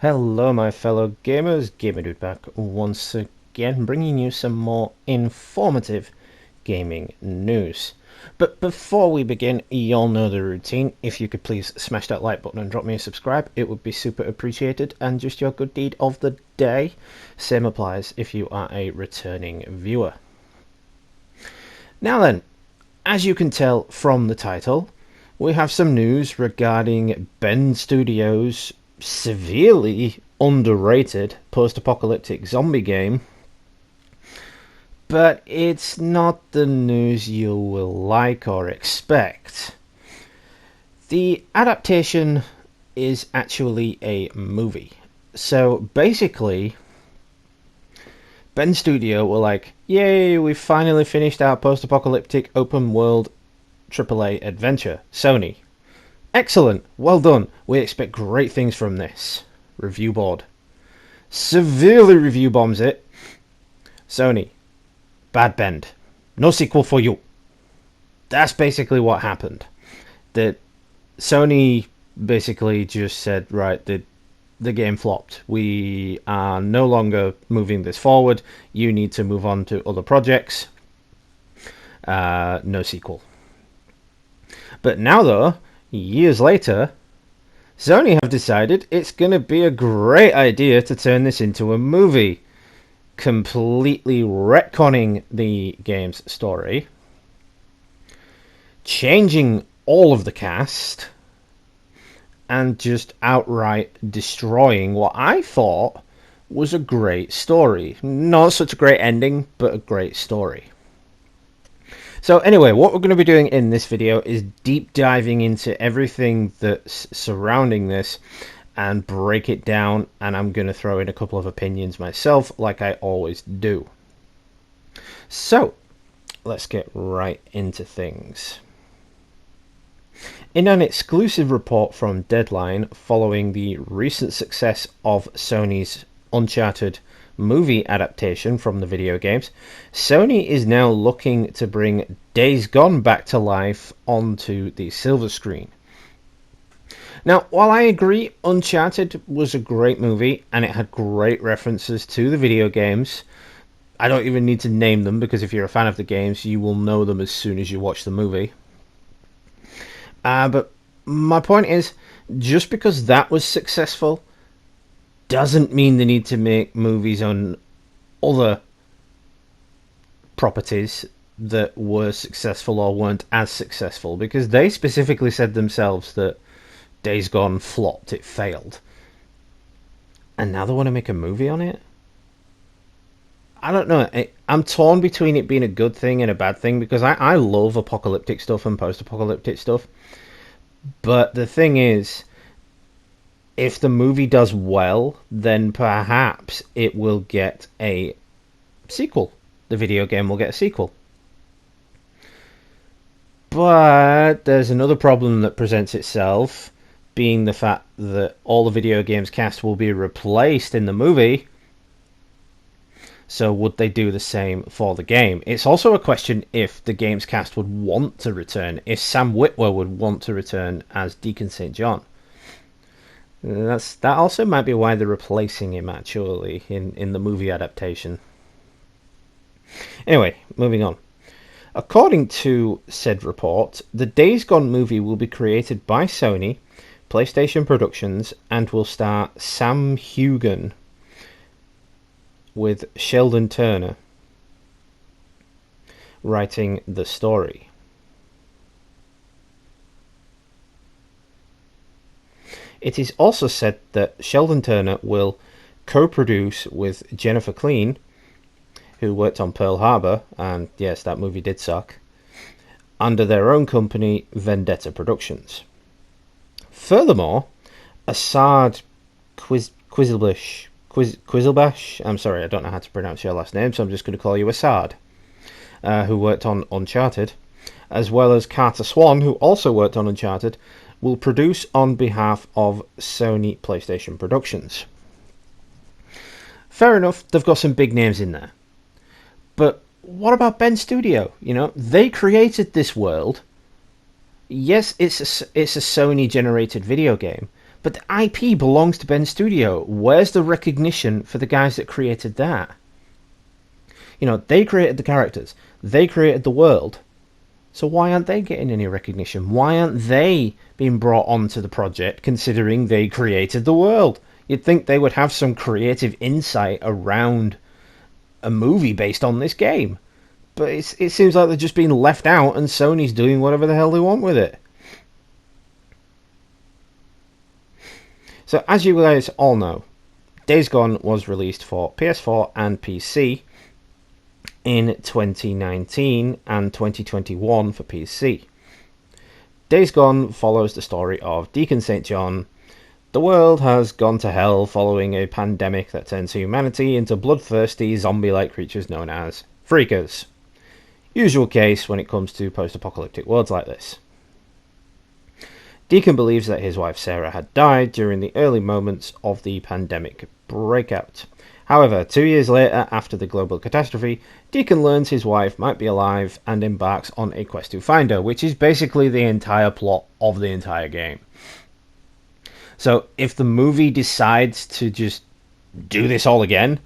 Hello, my fellow gamers. Gamer Dude back once again, bringing you some more informative gaming news. But before we begin, y'all know the routine. If you could please smash that like button and drop me a subscribe, it would be super appreciated. And just your good deed of the day. Same applies if you are a returning viewer. Now then, as you can tell from the title, we have some news regarding Bend Studios' severely underrated post-apocalyptic zombie game, but it's not the news you will like or expect. The adaptation is actually a movie. So basically, Bend Studio were like, yay, we finally finished our post-apocalyptic open-world AAA adventure. Sony. Excellent, well done. We expect great things from this. Review board. Severely review bombs it. Sony. Bad Bend. No sequel for you. That's basically what happened. That Sony basically just said, right, the game flopped. We are no longer moving this forward. You need to move on to other projects. No sequel. But now, though, years later, Sony have decided it's going to be a great idea to turn this into a movie, completely retconning the game's story, changing all of the cast, and just outright destroying what I thought was a great story. Not such a great ending, but a great story. So anyway, what we're going to be doing in this video is deep diving into everything that's surrounding this and break it down, and I'm going to throw in a couple of opinions myself like I always do. So let's get right into things. In an exclusive report from Deadline following the recent success of Sony's Uncharted movie adaptation from the video games, Sony is now looking to bring Days Gone back to life onto the silver screen. Now, while I agree Uncharted was a great movie and it had great references to the video games, I don't even need to name them because if you're a fan of the games, you will know them as soon as you watch the movie. But my point is, just because that was successful doesn't mean they need to make movies on other properties that were successful or weren't as successful, because they specifically said themselves that Days Gone flopped, it failed. And now they want to make a movie on it? I don't know. I'm torn between it being a good thing and a bad thing, because I love apocalyptic stuff and post-apocalyptic stuff. But the thing is, if the movie does well, then perhaps it will get a sequel. The video game will get a sequel. But there's another problem that presents itself, being the fact that all the video games cast will be replaced in the movie. So would they do the same for the game? It's also a question if the game's cast would want to return, if Sam Witwer would want to return as Deacon St. John. That also might be why they're replacing him, actually, in the movie adaptation. Anyway, moving on. According to said report, the Days Gone movie will be created by Sony, PlayStation Productions, and will star Sam Hugan with Sheldon Turner writing the story. It is also said that Sheldon Turner will co-produce with Jennifer Kleen, who worked on Pearl Harbor, and yes, that movie did suck, under their own company, Vendetta Productions. Furthermore, Assad Quizelbash, I'm sorry, I don't know how to pronounce your last name, so I'm just going to call you Assad, who worked on Uncharted, as well as Carter Swan, who also worked on Uncharted, will produce on behalf of Sony PlayStation Productions. Fair enough, they've got some big names in there. But what about Bend Studio? You know, they created this world. Yes, it's a Sony-generated video game, But the IP belongs to Ben Studio. Where's the recognition for the guys that created that? You know, they created the characters. They created the world. So why aren't they getting any recognition? Why aren't they being brought onto the project, considering they created the world? You'd think they would have some creative insight around a movie based on this game. But it seems like they're just being left out and Sony's doing whatever the hell they want with it. So as you guys all know, Days Gone was released for PS4 and PC in 2019 and 2021 for PC. Days Gone follows the story of Deacon St. John. The world has gone to hell following a pandemic that turns humanity into bloodthirsty zombie-like creatures known as freakers. Usual case when it comes to post-apocalyptic worlds like this. Deacon believes that his wife Sarah had died during the early moments of the pandemic breakout. However, 2 years later, after the global catastrophe, Deacon learns his wife might be alive and embarks on a quest to find her, which is basically the entire plot of the entire game. So, if the movie decides to just do this all again,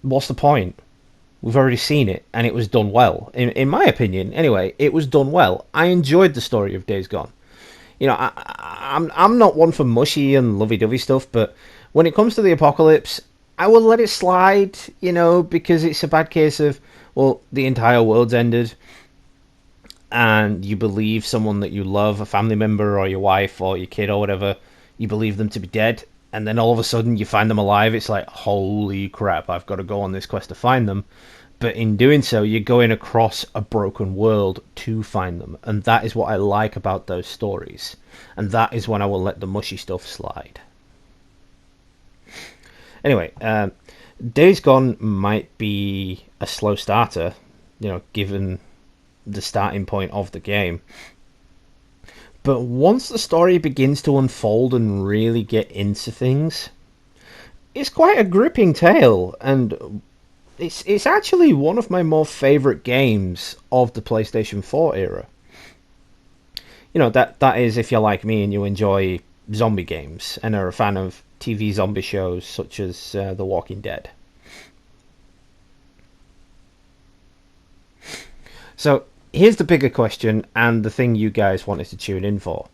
what's the point? We've already seen it, and it was done well. In my opinion, anyway, it was done well. I enjoyed the story of Days Gone. You know, I'm not one for mushy and lovey-dovey stuff, but when it comes to the apocalypse, I will let it slide, you know, because it's a bad case of, well, the entire world's ended, and you believe someone that you love, a family member or your wife or your kid or whatever, you believe them to be dead, and then all of a sudden you find them alive. It's like, holy crap, I've got to go on this quest to find them. But in doing so, you're going across a broken world to find them. And that is what I like about those stories. And that is when I will let the mushy stuff slide. Anyway, Days Gone might be a slow starter, you know, given the starting point of the game. But once the story begins to unfold and really get into things, it's quite a gripping tale, and it's actually one of my more favourite games of the PlayStation 4 era. You know, that is if you're like me and you enjoy zombie games and are a fan of TV zombie shows such as The Walking Dead. So, here's the bigger question and the thing you guys wanted to tune in for.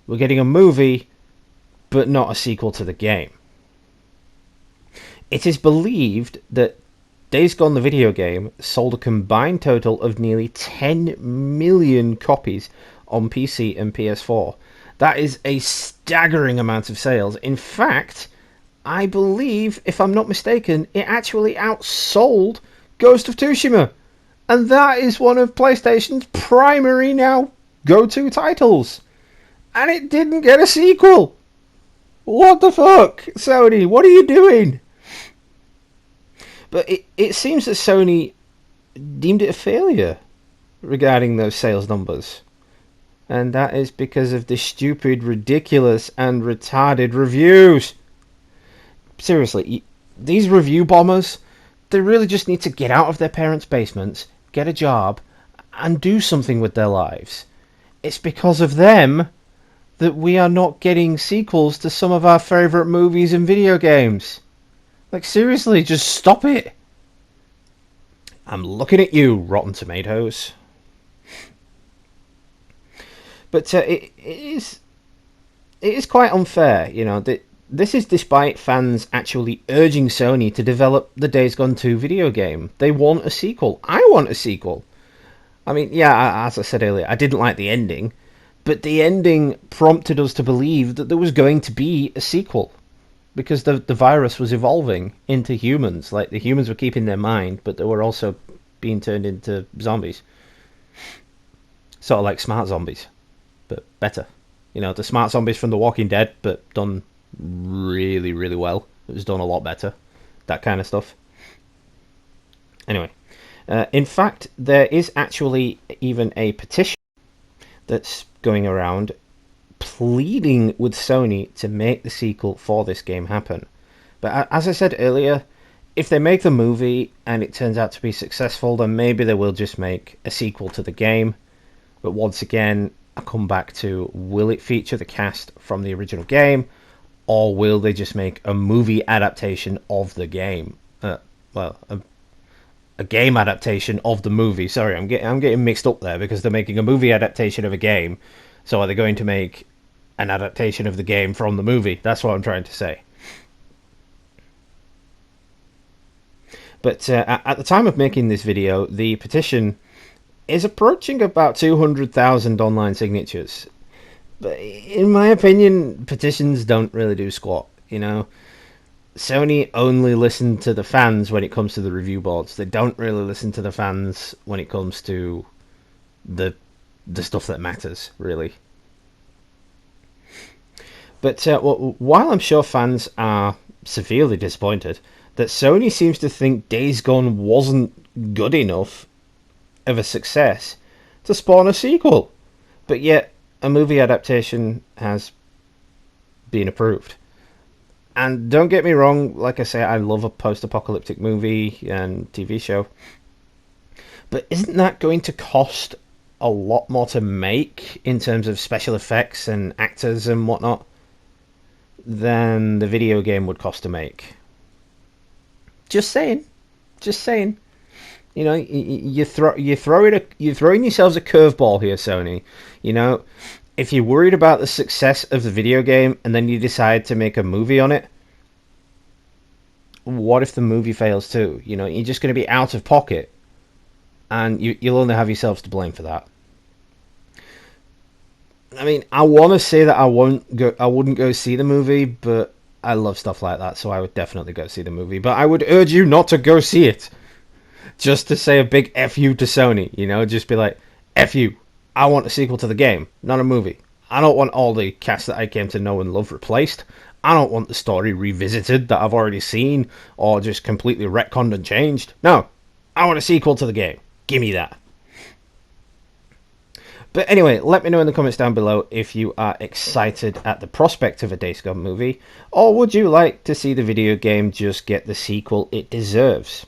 We're getting a movie, but not a sequel to the game. It is believed that Days Gone the video game sold a combined total of nearly 10 million copies on PC and PS4. That is a staggering amount of sales. In fact, I believe, if I'm not mistaken, it actually outsold Ghost of Tsushima. And that is one of PlayStation's primary now go-to titles. And it didn't get a sequel. What the fuck, Sony? What are you doing? But it seems that Sony deemed it a failure regarding those sales numbers. And that is because of the stupid, ridiculous, and retarded reviews. Seriously, these review bombers, they really just need to get out of their parents' basements, get a job, and do something with their lives. It's because of them that we are not getting sequels to some of our favourite movies and video games. Like, seriously, just stop it. I'm looking at you, Rotten Tomatoes. But it is quite unfair, you know. This is despite fans actually urging Sony to develop the Days Gone 2 video game. They want a sequel. I want a sequel. I mean, yeah, as I said earlier, I didn't like the ending, but the ending prompted us to believe that there was going to be a sequel. Because the virus was evolving into humans. Like, the humans were keeping their mind, but they were also being turned into zombies. Sort of like smart zombies, but better. You know, the smart zombies from The Walking Dead, but done really, really well. It was done a lot better. That kind of stuff. Anyway, in fact, there is actually even a petition that's going around pleading with Sony to make the sequel for this game happen. But as I said earlier, if they make the movie and it turns out to be successful, then maybe they will just make a sequel to the game. But once again, I come back to, will it feature the cast from the original game, or will they just make a movie adaptation of the game? Well, a game adaptation of the movie. Sorry, I'm getting mixed up there because they're making a movie adaptation of a game. So are they going to make an adaptation of the game from the movie? That's what I'm trying to say. But at the time of making this video, the petition is approaching about 200,000 online signatures. But in my opinion, petitions don't really do squat. You know, Sony only listen to the fans when it comes to the review boards. They don't really listen to the fans when it comes to the stuff that matters, really. But while I'm sure fans are severely disappointed that Sony seems to think Days Gone wasn't good enough of a success to spawn a sequel, but yet a movie adaptation has been approved. And don't get me wrong, like I say, I love a post-apocalyptic movie and TV show, but isn't that going to cost a lot more to make in terms of special effects and actors and whatnot than the video game would cost to make? Just saying. You know, you're throwing yourselves a curveball here, Sony. You know, if you're worried about the success of the video game and then you decide to make a movie on it, what if the movie fails too? You know, you're just going to be out of pocket, and you'll only have yourselves to blame for that. I mean, I want to say that I wouldn't go see the movie, but I love stuff like that, so I would definitely go see the movie. But I would urge you not to go see it. Just to say a big F you to Sony, you know, just be like, F you, I want a sequel to the game, not a movie. I don't want all the cast that I came to know and love replaced. I don't want the story revisited that I've already seen, or just completely retconned and changed. No, I want a sequel to the game. Give me that. But anyway, let me know in the comments down below if you are excited at the prospect of a Days Gone movie, or would you like to see the video game just get the sequel it deserves?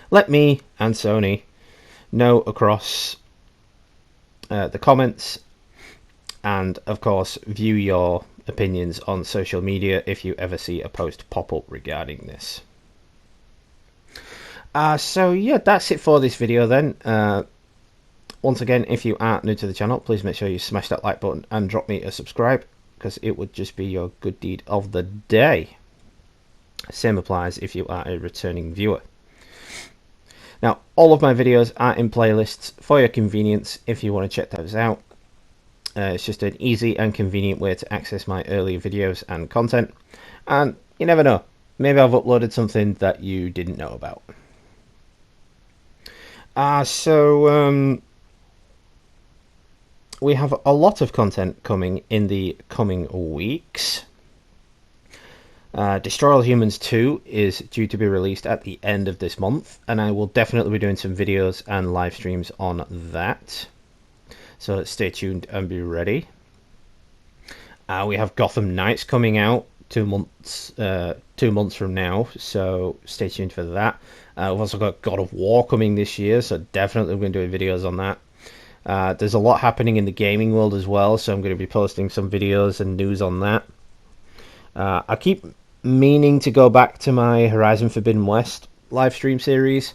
Let me and Sony know across the comments, and of course view your opinions on social media if you ever see a post pop up regarding this. So yeah, that's it for this video then. Once again, if you are new to the channel, please make sure you smash that like button and drop me a subscribe, because it would just be your good deed of the day. Same applies if you are a returning viewer. Now, all of my videos are in playlists for your convenience if you want to check those out. It's just an easy and convenient way to access my earlier videos and content. And you never know, maybe I've uploaded something that you didn't know about. We have a lot of content coming in the coming weeks. Destroy All Humans 2 is due to be released at the end of this month, and I will definitely be doing some videos and live streams on that. So stay tuned and be ready. We have Gotham Knights coming out 2 months from now, so stay tuned for that. We've also got God of War coming this year, so definitely we're going to do videos on that. There's a lot happening in the gaming world as well, so I'm going to be posting some videos and news on that. I keep meaning to go back to my Horizon Forbidden West live stream series,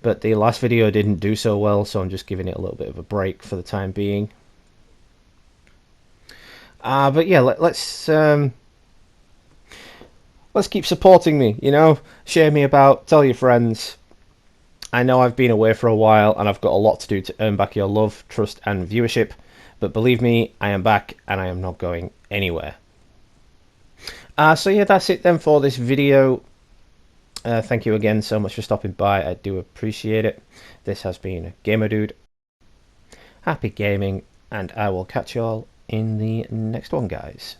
but the last video didn't do so well, so I'm just giving it a little bit of a break for the time being. But yeah, let's keep supporting me, you know, share me about, tell your friends. I know I've been away for a while and I've got a lot to do to earn back your love, trust and viewership, but believe me, I am back and I am not going anywhere. So yeah, that's it then for this video. Thank you again so much for stopping by. I do appreciate it. This has been Gamer Dude. Happy gaming, and I will catch you all in the next one, guys.